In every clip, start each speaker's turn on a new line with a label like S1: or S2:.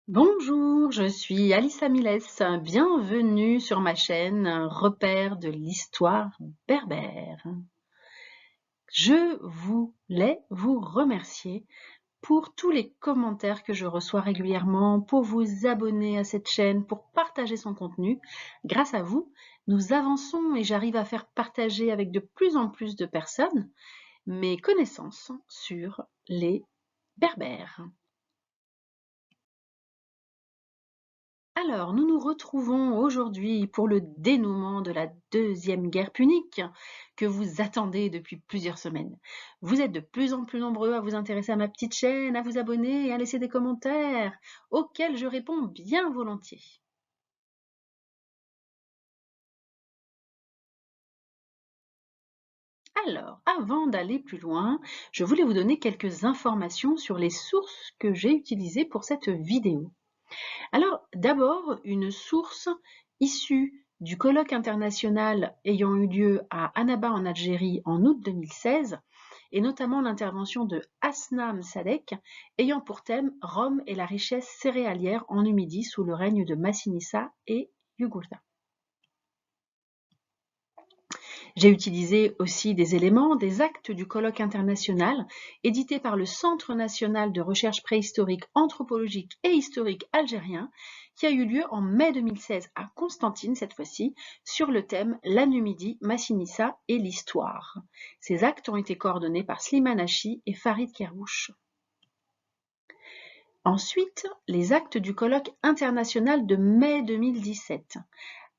S1: Bonjour, je suis Alissa Miles. Bienvenue sur ma chaîne Repère de l'histoire berbère. Je voulais vous remercier pour tous les commentaires que je reçois régulièrement, pour vous abonner à cette chaîne, pour partager son contenu. Grâce à vous, nous avançons et j'arrive à faire partager avec de plus en plus de personnes mes connaissances sur les berbères. Alors, nous nous retrouvons aujourd'hui pour le dénouement de la Deuxième Guerre punique que vous attendez depuis plusieurs semaines. Vous êtes de plus en plus nombreux à vous intéresser à ma petite chaîne, à vous abonner et à laisser des commentaires, auxquels je réponds bien volontiers. Alors, avant d'aller plus loin, je voulais vous donner quelques informations sur les sources que j'ai utilisées pour cette vidéo. Alors, d'abord, une source issue du colloque international ayant eu lieu à Annaba en Algérie en août 2016, et notamment l'intervention de Hasnam Sadek, ayant pour thème Rome et la richesse céréalière en Numidie sous le règne de Massinissa et Yugurta. J'ai utilisé aussi des éléments des actes du colloque international édité par le Centre national de recherche préhistorique, anthropologique et historique algérien qui a eu lieu en mai 2016 à Constantine cette fois-ci sur le thème La Numidie, Massinissa et l'histoire. Ces actes ont été coordonnés par Slimane Hachi et Farid Kerrouche. Ensuite, les actes du colloque international de mai 2017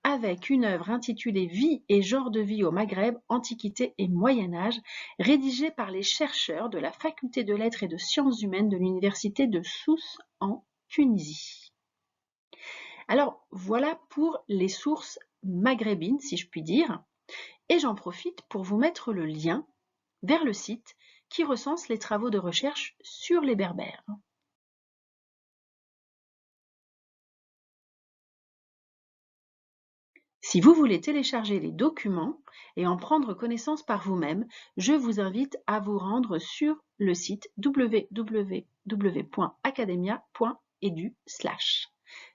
S1: avec une œuvre intitulée Vie et genre de vie au Maghreb, Antiquité et Moyen-Âge, rédigée par les chercheurs de la Faculté de lettres et de sciences humaines de l'Université de Sousse en Tunisie. Alors voilà pour les sources maghrébines, si je puis dire, et j'en profite pour vous mettre le lien vers le site qui recense les travaux de recherche sur les Berbères. Si vous voulez télécharger les documents et en prendre connaissance par vous-même, je vous invite à vous rendre sur le site www.academia.edu/.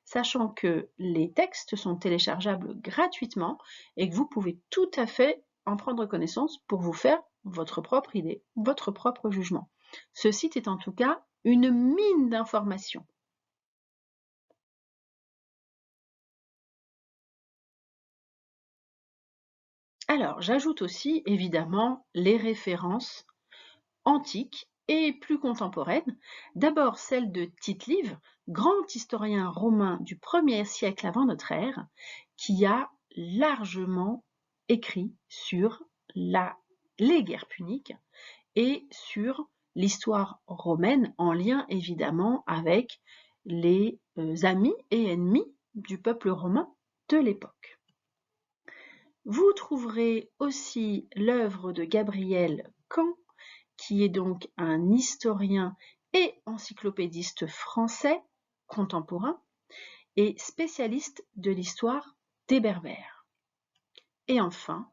S1: Sachant que les textes sont téléchargeables gratuitement et que vous pouvez tout à fait en prendre connaissance pour vous faire votre propre idée, votre propre jugement. Ce site est en tout cas une mine d'informations. Alors, j'ajoute aussi évidemment les références antiques et plus contemporaines. D'abord celle de Tite-Live, grand historien romain du 1er siècle avant notre ère, qui a largement écrit sur les guerres puniques et sur l'histoire romaine en lien évidemment avec les amis et ennemis du peuple romain de l'époque. Vous trouverez aussi l'œuvre de Gabriel Caen, qui est donc un historien et encyclopédiste français contemporain et spécialiste de l'histoire des Berbères. Et enfin,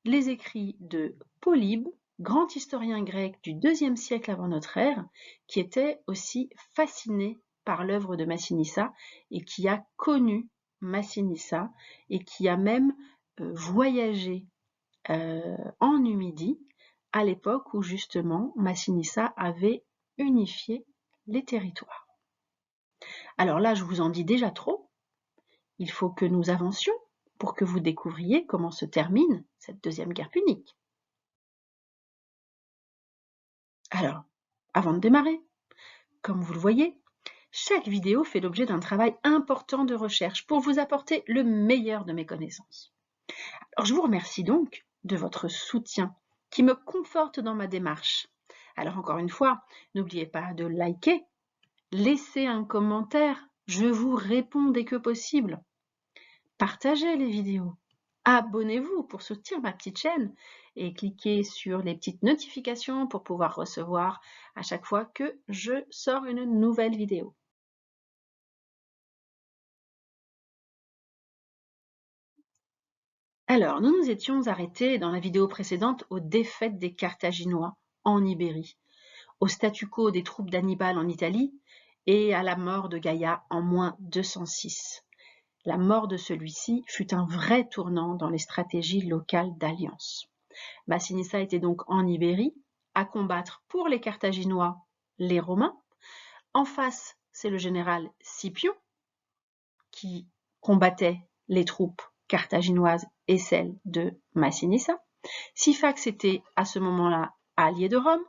S1: les écrits de Polybe, grand historien grec du IIe siècle avant notre ère, qui était aussi fasciné par l'œuvre de Massinissa et qui a connu Massinissa et qui a même voyagé en Numidie à l'époque où justement Massinissa avait unifié les territoires. Alors là, je vous en dis déjà trop. Il faut que nous avancions pour que vous découvriez comment se termine cette deuxième guerre punique. Alors, avant de démarrer, comme vous le voyez, chaque vidéo fait l'objet d'un travail important de recherche pour vous apporter le meilleur de mes connaissances. Alors, je vous remercie donc de votre soutien qui me conforte dans ma démarche. Alors, encore une fois, n'oubliez pas de liker, laissez un commentaire, je vous réponds dès que possible. Partagez les vidéos, abonnez-vous pour soutenir ma petite chaîne et cliquez sur les petites notifications pour pouvoir recevoir à chaque fois que je sors une nouvelle vidéo. Alors, nous nous étions arrêtés dans la vidéo précédente aux défaites des Carthaginois en Ibérie, au statu quo des troupes d'Hannibal en Italie et à la mort de Gaïa en moins 206. La mort de celui-ci fut un vrai tournant dans les stratégies locales d'alliance. Massinissa était donc en Ibérie, à combattre pour les Carthaginois les Romains. En face, c'est le général Scipion qui combattait les troupes carthaginoises et celles de Massinissa. Syphax était à ce moment-là allié de Rome.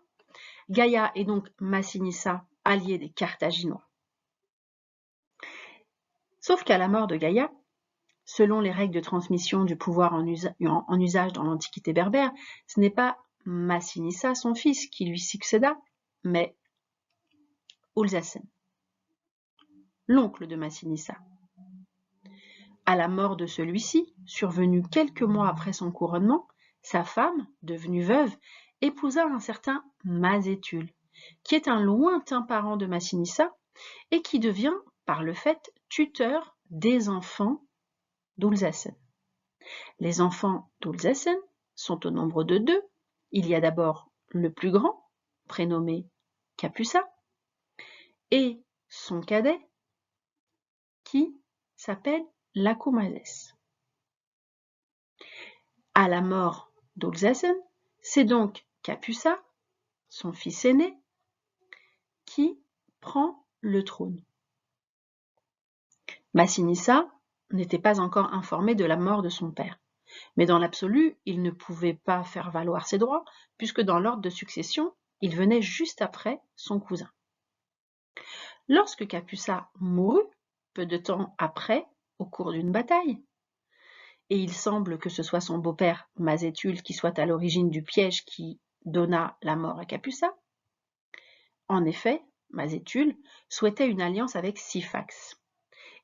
S1: Gaïa et donc Massinissa alliés des Carthaginois. Sauf qu'à la mort de Gaïa, selon les règles de transmission du pouvoir en usage dans l'Antiquité berbère, ce n'est pas Massinissa, son fils, qui lui succéda, mais Ulzasen, l'oncle de Massinissa. À la mort de celui-ci, survenue quelques mois après son couronnement, sa femme, devenue veuve, épousa un certain Mazétule, qui est un lointain parent de Massinissa et qui devient, par le fait, tuteur des enfants d'Ulzasen. Les enfants d'Ulzasen sont au nombre de 2. Il y a d'abord le plus grand, prénommé Capussa, et son cadet, qui s'appelle Lacomazès. À la mort d'Ulzasen, c'est donc Capussa, son fils aîné, qui prend le trône. Massinissa n'était pas encore informé de la mort de son père, mais dans l'absolu, il ne pouvait pas faire valoir ses droits, puisque dans l'ordre de succession, il venait juste après son cousin. Lorsque Capussa mourut, peu de temps après, au cours d'une bataille, et il semble que ce soit son beau-père Mazétule qui soit à l'origine du piège qui donna la mort à Capussa. En effet, Mazétule souhaitait une alliance avec Syphax,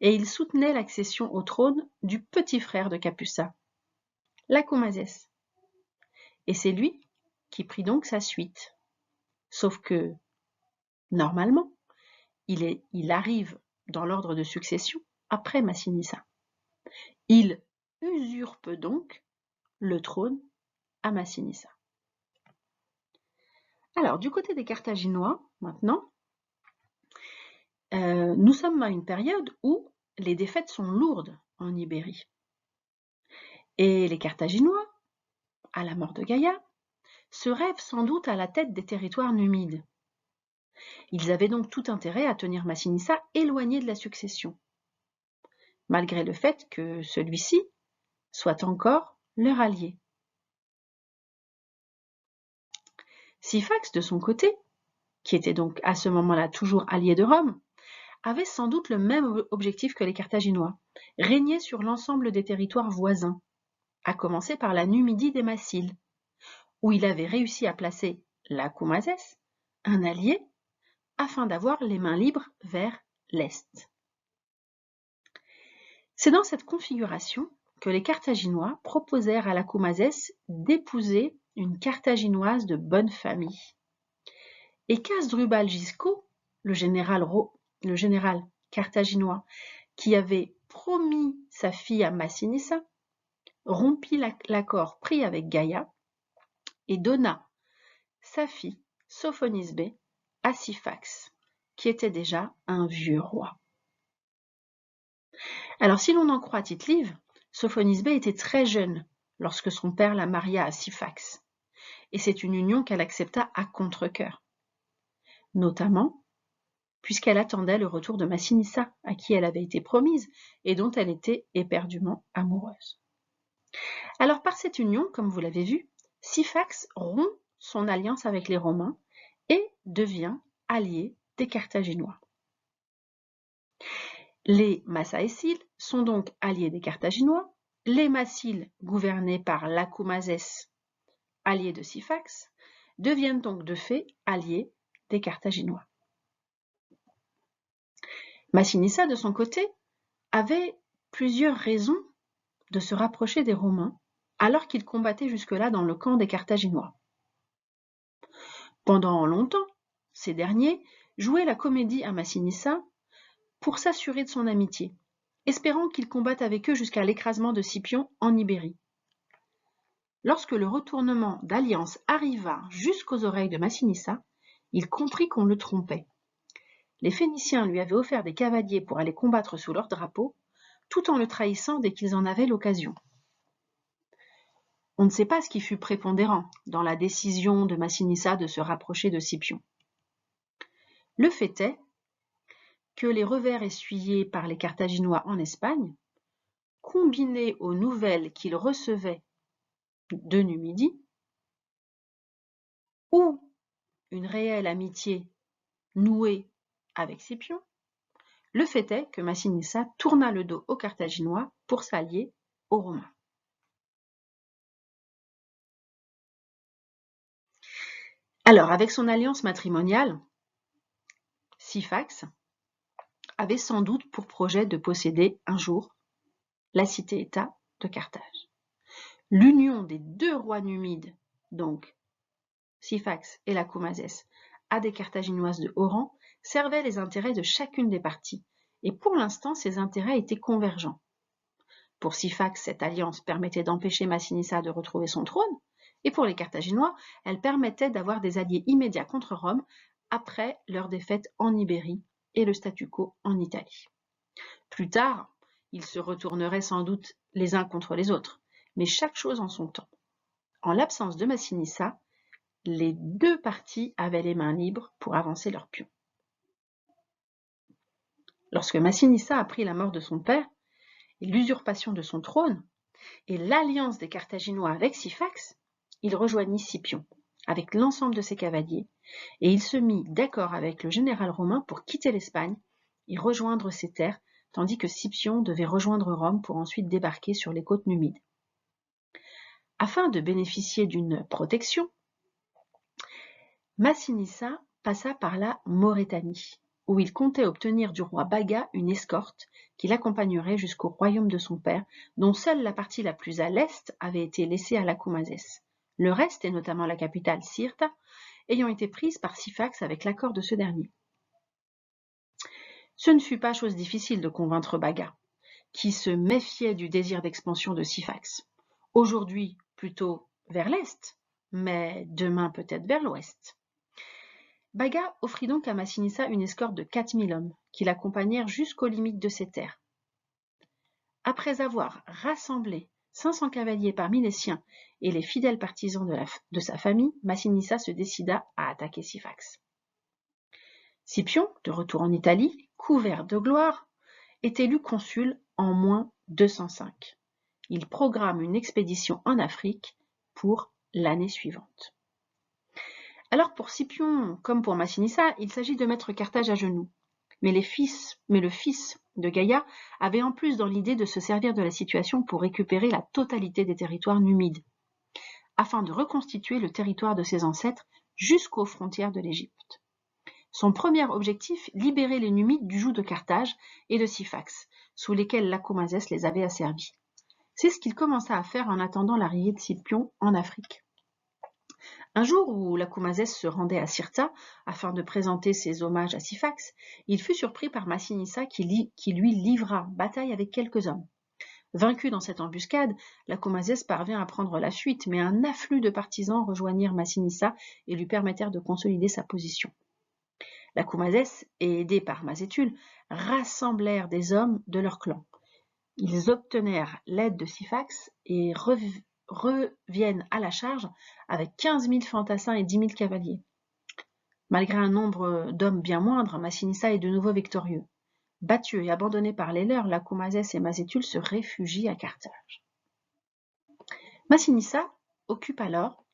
S1: et il soutenait l'accession au trône du petit frère de Capussa, Lacomazès. Et c'est lui qui prit donc sa suite. Sauf que, normalement, il arrive dans l'ordre de succession après Massinissa. Il usurpe donc le trône à Massinissa. Alors, du côté des Carthaginois, maintenant, nous sommes à une période où les défaites sont lourdes en Ibérie. Et les Carthaginois, à la mort de Gaïa, se rêvent sans doute à la tête des territoires numides. Ils avaient donc tout intérêt à tenir Massinissa éloigné de la succession, malgré le fait que celui-ci soit encore leur allié. Syphax, de son côté, qui était donc à ce moment-là toujours allié de Rome, avait sans doute le même objectif que les Carthaginois, régner sur l'ensemble des territoires voisins, à commencer par la Numidie des Massiles, où il avait réussi à placer Lacomazès, un allié, afin d'avoir les mains libres vers l'est. C'est dans cette configuration que les Carthaginois proposèrent à Lacomazès d'épouser une Carthaginoise de bonne famille. Et qu'Hasdrubal Gisco, le général carthaginois, qui avait promis sa fille à Massinissa, rompit l'accord pris avec Gaïa et donna sa fille, Sophonisbé, à Syphax, qui était déjà un vieux roi. Alors, si l'on en croit Tite-Live, Sophonisbé était très jeune lorsque son père la maria à Syphax, et c'est une union qu'elle accepta à contre-cœur, notamment puisqu'elle attendait le retour de Massinissa, à qui elle avait été promise et dont elle était éperdument amoureuse. Alors, par cette union, comme vous l'avez vu, Syphax rompt son alliance avec les Romains et devient allié des Carthaginois. Les Massaéciles sont donc alliés des Carthaginois, les Massiles, gouvernés par Lacomazès, alliés de Syphax, deviennent donc de fait alliés des Carthaginois. Massinissa, de son côté, avait plusieurs raisons de se rapprocher des Romains, alors qu'il combattait jusque-là dans le camp des Carthaginois. Pendant longtemps, ces derniers jouaient la comédie à Massinissa pour s'assurer de son amitié, espérant qu'il combatte avec eux jusqu'à l'écrasement de Scipion en Ibérie. Lorsque le retournement d'alliance arriva jusqu'aux oreilles de Massinissa, il comprit qu'on le trompait. les Phéniciens lui avaient offert des cavaliers pour aller combattre sous leur drapeau, tout en le trahissant dès qu'ils en avaient l'occasion. On ne sait pas ce qui fut prépondérant dans la décision de Massinissa de se rapprocher de Scipion. Le fait est que les revers essuyés par les Carthaginois en Espagne, combinés aux nouvelles qu'ils recevaient de Numidie, ou une réelle amitié nouée avec Scipion, le fait est que Massinissa tourna le dos aux Carthaginois pour s'allier aux Romains. Alors, avec son alliance matrimoniale, Syphax avait sans doute pour projet de posséder un jour la cité-État de Carthage. L'union des deux rois numides, donc Syphax et Lacomazès, à des Carthaginoises de haut rang, servait les intérêts de chacune des parties, et pour l'instant ces intérêts étaient convergents. Pour Syphax, cette alliance permettait d'empêcher Massinissa de retrouver son trône, et pour les Carthaginois, elle permettait d'avoir des alliés immédiats contre Rome après leur défaite en Ibérie et le statu quo en Italie. Plus tard, ils se retourneraient sans doute les uns contre les autres, mais chaque chose en son temps. En l'absence de Massinissa, les deux parties avaient les mains libres pour avancer leurs pions. Lorsque Massinissa apprit la mort de son père et l'usurpation de son trône, et l'alliance des Carthaginois avec Syphax, il rejoignit Scipion avec l'ensemble de ses cavaliers, et il se mit d'accord avec le général romain pour quitter l'Espagne et rejoindre ses terres, tandis que Scipion devait rejoindre Rome pour ensuite débarquer sur les côtes numides. Afin de bénéficier d'une protection, Massinissa passa par la Maurétanie, où il comptait obtenir du roi Baga une escorte qui l'accompagnerait jusqu'au royaume de son père, dont seule la partie la plus à l'est avait été laissée à Lacomazès. Le reste, et notamment la capitale Cirta, ayant été prise par Syphax avec l'accord de ce dernier. Ce ne fut pas chose difficile de convaincre Baga, qui se méfiait du désir d'expansion de Syphax. Aujourd'hui, plutôt vers l'est, mais demain peut-être vers l'ouest. Baga offrit donc à Massinissa une escorte de 4000 hommes, qui l'accompagnèrent jusqu'aux limites de ses terres. Après avoir rassemblé 500 cavaliers parmi les siens et les fidèles partisans de sa famille, Massinissa se décida à attaquer Syphax. Scipion, de retour en Italie, couvert de gloire, est élu consul en moins 205. Il programme une expédition en Afrique pour l'année suivante. Alors pour Scipion, comme pour Massinissa, il s'agit de mettre Carthage à genoux. Mais le fils de Gaïa avait en plus dans l'idée de se servir de la situation pour récupérer la totalité des territoires numides, afin de reconstituer le territoire de ses ancêtres jusqu'aux frontières de l'Égypte. Son premier objectif, libérer les Numides du joug de Carthage et de Syphax, sous lesquels Lacomazès les avait asservis. C'est ce qu'il commença à faire en attendant l'arrivée de Scipion en Afrique. Un jour où Lacomazès se rendait à Cirta afin de présenter ses hommages à Syphax, il fut surpris par Massinissa qui lui livra bataille avec quelques hommes. Vaincu dans cette embuscade, Lacomazès parvint à prendre la fuite, mais un afflux de partisans rejoignirent Massinissa et lui permettèrent de consolider sa position. Lacomazès, aidés par Mazétule, rassemblèrent des hommes de leur clan. Ils obtenèrent l'aide de Syphax et reviennent à la charge avec 15 000 fantassins et 10 000 cavaliers. Malgré un nombre d'hommes bien moindre, Massinissa est de nouveau victorieux. Battus et abandonnés par les leurs, Lacomazès et Mazétule se réfugient à Carthage. Massinissa occupe alors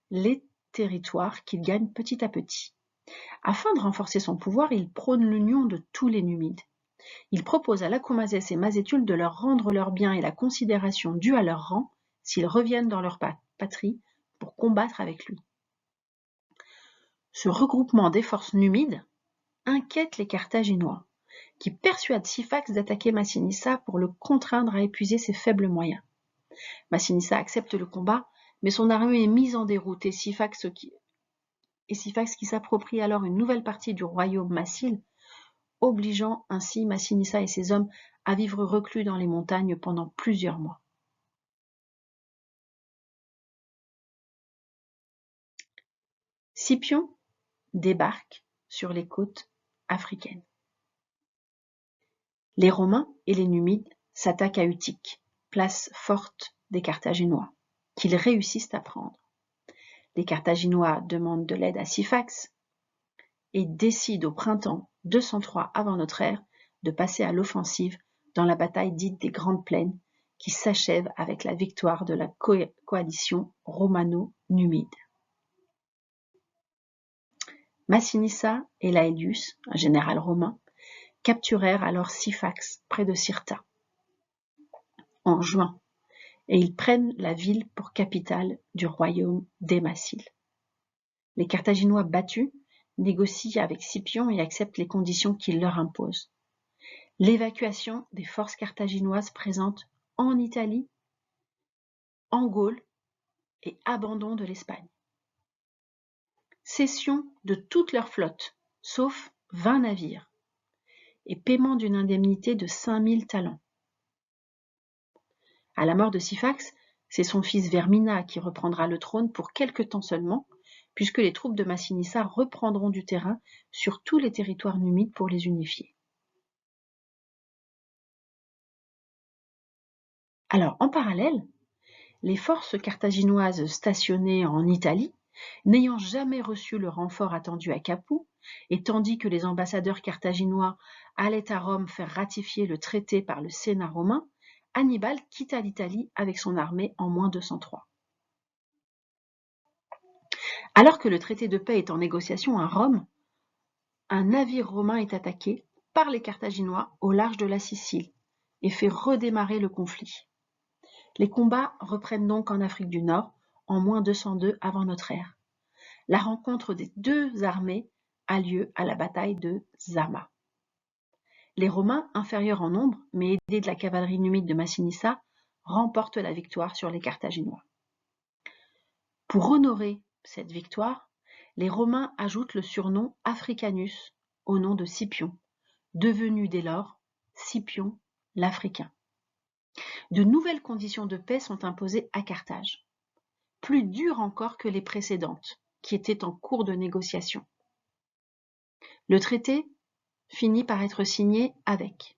S1: les territoires qu'il gagne petit à petit. Afin de renforcer son pouvoir, il prône l'union de tous les Numides. Il propose à Lacomazès et Mazétule de leur rendre leurs biens et la considération due à leur rang s'ils reviennent dans leur patrie pour combattre avec lui. Ce regroupement des forces numides inquiète les Carthaginois, qui persuadent Syphax d'attaquer Massinissa pour le contraindre à épuiser ses faibles moyens. Massinissa accepte le combat, mais son armée est mise en déroute et Syphax qui s'approprie alors une nouvelle partie du royaume massile, obligeant ainsi Massinissa et ses hommes à vivre reclus dans les montagnes pendant plusieurs mois. Scipion débarque sur les côtes africaine. Les Romains et les Numides s'attaquent à Utique, place forte des Carthaginois, qu'ils réussissent à prendre. Les Carthaginois demandent de l'aide à Syphax et décident au printemps 203 avant notre ère de passer à l'offensive dans la bataille dite des Grandes Plaines, qui s'achève avec la victoire de la coalition romano-numide. Massinissa et Laelius, un général romain, capturèrent alors Syphax près de Cirta en juin, et ils prennent la ville pour capitale du royaume d'Hémacile. Les Carthaginois battus négocient avec Scipion et acceptent les conditions qu'il leur impose. L'évacuation des forces carthaginoises présentes en Italie, en Gaule et abandon de l'Espagne. Cession de toute leur flotte, sauf 20 navires, et paiement d'une indemnité de 5000 talents. À la mort de Syphax, c'est son fils Vermina qui reprendra le trône pour quelque temps seulement, puisque les troupes de Massinissa reprendront du terrain sur tous les territoires numides pour les unifier. Alors, en parallèle, les forces carthaginoises stationnées en Italie, n'ayant jamais reçu le renfort attendu à Capoue, et tandis que les ambassadeurs carthaginois allaient à Rome faire ratifier le traité par le Sénat romain, Hannibal quitta l'Italie avec son armée en moins 203. Alors que le traité de paix est en négociation à Rome, un navire romain est attaqué par les Carthaginois au large de la Sicile et fait redémarrer le conflit. Les combats reprennent donc en Afrique du Nord en moins 202 avant notre ère. La rencontre des deux armées a lieu à la bataille de Zama. Les Romains, inférieurs en nombre, mais aidés de la cavalerie numide de Massinissa, remportent la victoire sur les Carthaginois. Pour honorer cette victoire, les Romains ajoutent le surnom Africanus au nom de Scipion, devenu dès lors Scipion l'Africain. De nouvelles conditions de paix sont imposées à Carthage, plus dures encore que les précédentes, qui étaient en cours de négociation. Le traité finit par être signé avec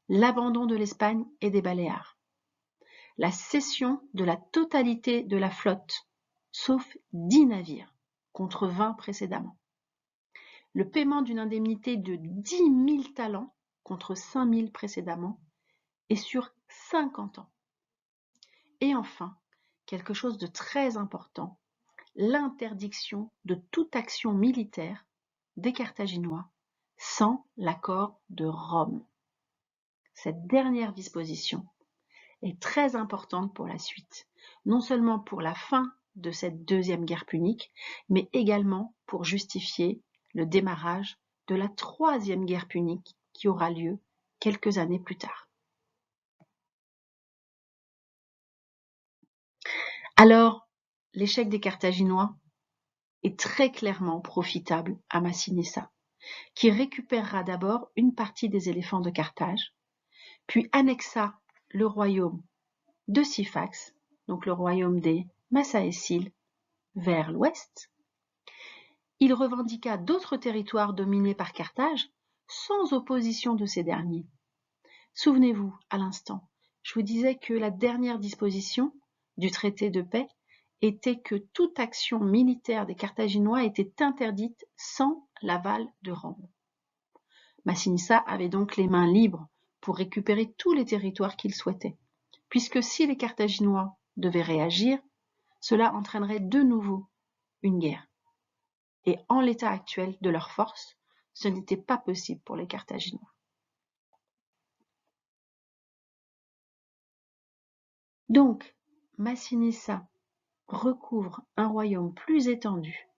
S1: l'abandon de l'Espagne et des Baléares, la cession de la totalité de la flotte, sauf 10 navires, contre 20 précédemment, le paiement d'une indemnité de 10 000 talents, contre 5 000 précédemment, et sur 50 ans. Et enfin, quelque chose de très important, l'interdiction de toute action militaire des Carthaginois sans l'accord de Rome. Cette dernière disposition est très importante pour la suite, non seulement pour la fin de cette deuxième guerre punique, mais également pour justifier le démarrage de la troisième guerre punique qui aura lieu quelques années plus tard. Alors, l'échec des Carthaginois est très clairement profitable à Massinissa, qui récupérera d'abord une partie des éléphants de Carthage, puis annexa le royaume de Syphax, donc le royaume des Massaéciles, vers l'ouest. Il revendiqua d'autres territoires dominés par Carthage, sans opposition de ces derniers. Souvenez-vous, à l'instant, je vous disais que la dernière disposition du traité de paix était que toute action militaire des Carthaginois était interdite sans l'aval de Rome. Massinissa avait donc les mains libres pour récupérer tous les territoires qu'il souhaitait, puisque si les Carthaginois devaient réagir, cela entraînerait de nouveau une guerre. Et en l'état actuel de leurs forces, ce n'était pas possible pour les Carthaginois. Donc, Massinissa recouvre un royaume plus étendu,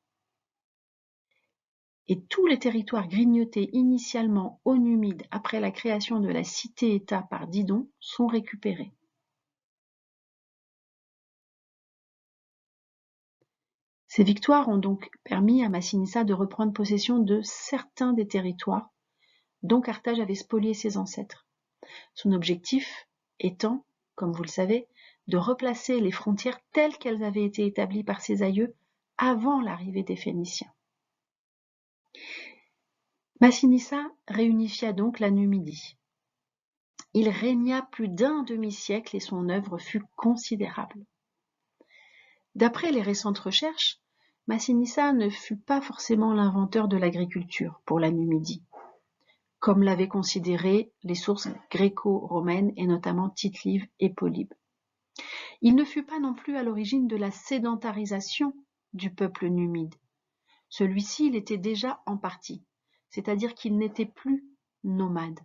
S1: et tous les territoires grignotés initialement aux Numides après la création de la cité-État par Didon sont récupérés. Ces victoires ont donc permis à Massinissa de reprendre possession de certains des territoires dont Carthage avait spolié ses ancêtres. Son objectif étant, comme vous le savez, de replacer les frontières telles qu'elles avaient été établies par ses aïeux avant l'arrivée des Phéniciens. Massinissa réunifia donc la Numidie. Il régna plus d'un demi-siècle et son œuvre fut considérable. D'après les récentes recherches, Massinissa ne fut pas forcément l'inventeur de l'agriculture pour la Numidie, comme l'avaient considéré les sources gréco-romaines et notamment Tite-Live et Polybe. Il ne fut pas non plus à l'origine de la sédentarisation du peuple numide. Celui-ci l'était déjà en partie, c'est-à-dire qu'il n'était plus nomade.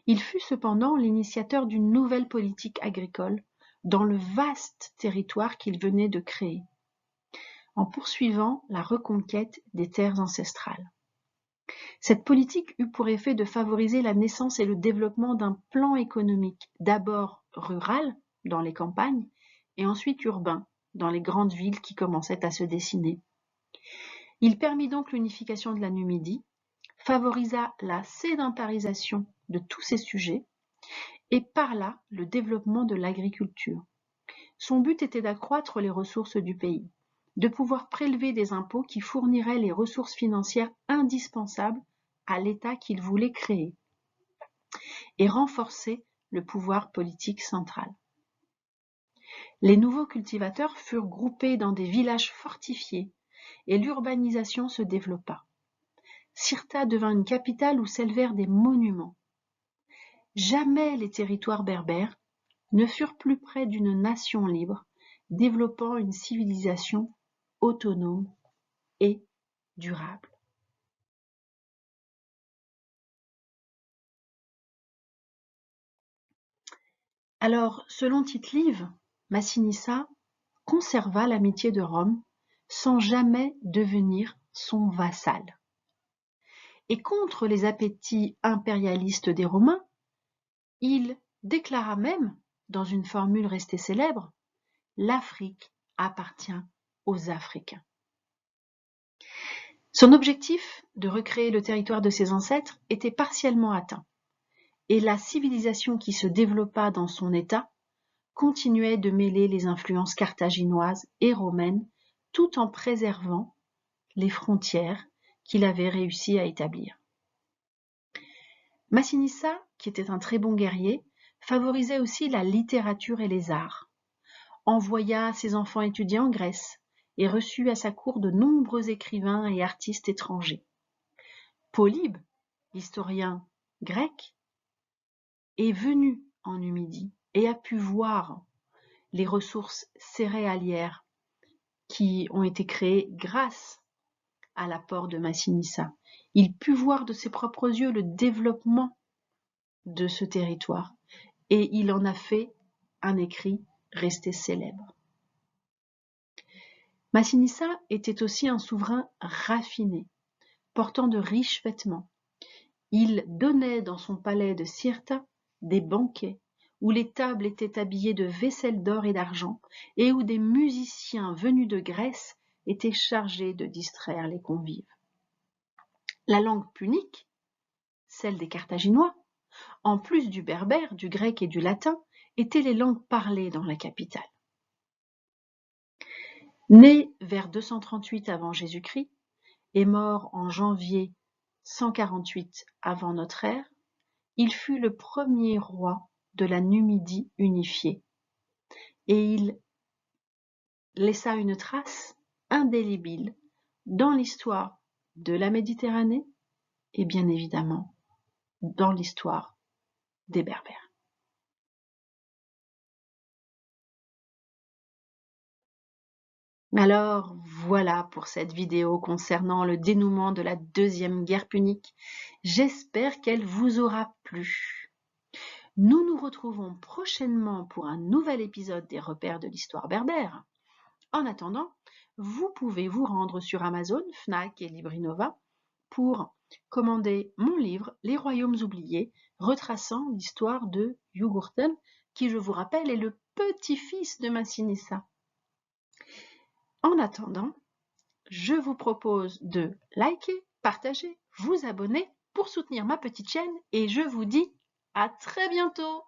S1: Il fut cependant l'initiateur d'une nouvelle politique agricole dans le vaste territoire qu'il venait de créer, en poursuivant la reconquête des terres ancestrales. Cette politique eut pour effet de favoriser la naissance et le développement d'un plan économique, d'abord rural, dans les campagnes, et ensuite urbain, dans les grandes villes qui commençaient à se dessiner. Il permit donc l'unification de la Numidie, favorisa la sédentarisation de tous ces sujets, et par là le développement de l'agriculture. Son but était d'accroître les ressources du pays, de pouvoir prélever des impôts qui fourniraient les ressources financières indispensables à l'État qu'il voulait créer, et renforcer le pouvoir politique central. Les nouveaux cultivateurs furent groupés dans des villages fortifiés, et l'urbanisation se développa. Cirta devint une capitale où s'élevèrent des monuments. Jamais les territoires berbères ne furent plus près d'une nation libre, développant une civilisation autonome et durable. Alors, selon Tite-Live, Massinissa conserva l'amitié de Rome sans jamais devenir son vassal. Et contre les appétits impérialistes des Romains, il déclara même, dans une formule restée célèbre, « L'Afrique appartient aux Africains ». Son objectif de recréer le territoire de ses ancêtres était partiellement atteint, et la civilisation qui se développa dans son État continuait de mêler les influences carthaginoises et romaines tout en préservant les frontières qu'il avait réussi à établir. Massinissa, qui était un très bon guerrier, favorisait aussi la littérature et les arts, envoya ses enfants étudier en Grèce et reçut à sa cour de nombreux écrivains et artistes étrangers. Polybe, l'historien grec, est venu en Numidie et a pu voir les ressources céréalières qui ont été créées grâce à l'apport de Massinissa. Il put voir de ses propres yeux le développement de ce territoire et il en a fait un écrit resté célèbre. Massinissa était aussi un souverain raffiné, portant de riches vêtements. Il donnait dans son palais de Cirta des banquets où les tables étaient habillées de vaisselle d'or et d'argent et où des musiciens venus de Grèce étaient chargés de distraire les convives. La langue punique, celle des Carthaginois, en plus du berbère, du grec et du latin, étaient les langues parlées dans la capitale. Né vers 238 avant Jésus-Christ et mort en janvier 148 avant notre ère, il fut le premier roi de la Numidie unifiée et il laissa une trace indélébile dans l'histoire de la Méditerranée et bien évidemment dans l'histoire des Berbères. Alors voilà pour cette vidéo concernant le dénouement de la Deuxième Guerre punique. J'espère qu'elle vous aura plu. Nous nous retrouvons prochainement pour un nouvel épisode des Repères de l'histoire berbère. En attendant, vous pouvez vous rendre sur Amazon, Fnac et Librinova pour commander mon livre « Les Royaumes oubliés » retraçant l'histoire de Jugurthen, qui, je vous rappelle, est le petit-fils de Massinissa. En attendant, je vous propose de liker, partager, vous abonner pour soutenir ma petite chaîne et je vous dis à très bientôt.